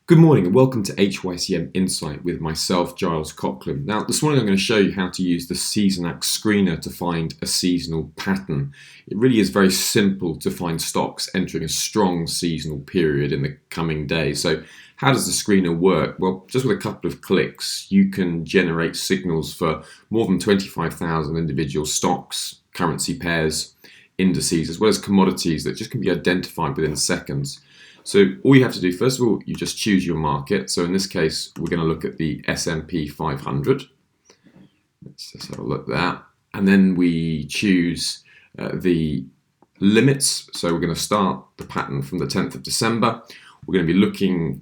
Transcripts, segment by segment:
Good morning and welcome to HYCM Insight with myself, Giles Coughlin. Now, this morning I'm going to show you how to use the Seasonax screener to find a seasonal pattern. It really is very simple to find stocks entering a strong seasonal period in the coming days. So how does the screener work? Well, just with a couple of clicks, you can generate signals for more than 25,000 individual stocks, currency pairs, indices, as well as commodities that just can be identified within seconds. So all you have to do, first of all, you just choose your market. So in this case, we're going to look at the S&P 500. Let's just have a look at that. And then we choose the limits. So we're going to start the pattern from the 10th of December. We're going to be looking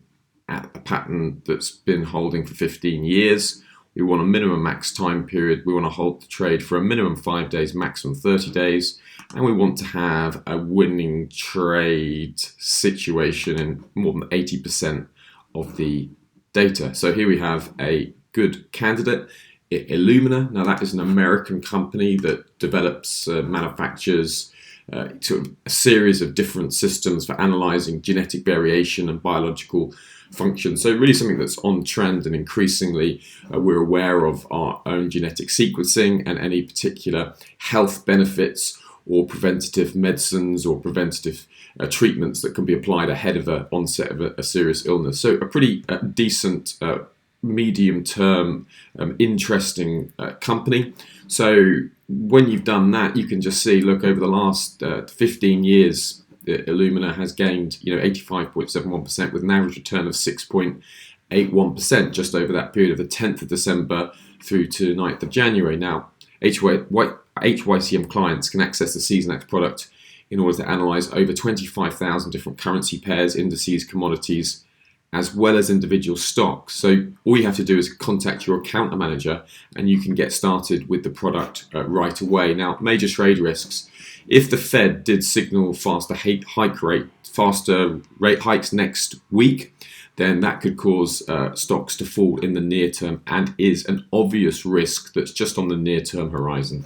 at a pattern that's been holding for 15 years. We want a minimum max time period. We want to hold the trade for a minimum 5 days, maximum 30 days. And we want to have a winning trade situation in more than 80% of the data. So here we have a good candidate, Ilumina. Now that is an American company that develops, manufactures sort of a series of different systems for analyzing genetic variation and biological function. So really something that's on trend, and increasingly we're aware of our own genetic sequencing and any particular health benefits or preventative medicines or preventative treatments that can be applied ahead of the onset of a serious illness. So a pretty decent medium-term interesting company. So when you've done that, you can just see, look, over the last 15 years, Illumina has gained 85.71% with an average return of 6.81% just over that period of the 10th of December through to 9th of January. Now, HYCM clients can access the Seasonax product in order to analyze over 25,000 different currency pairs, indices, commodities, as well as individual stocks. So all you have to do is contact your account manager and you can get started with the product right away. Now, major trade risks. If the Fed did signal faster rate hikes next week, then that could cause stocks to fall in the near term and is an obvious risk that's just on the near term horizon.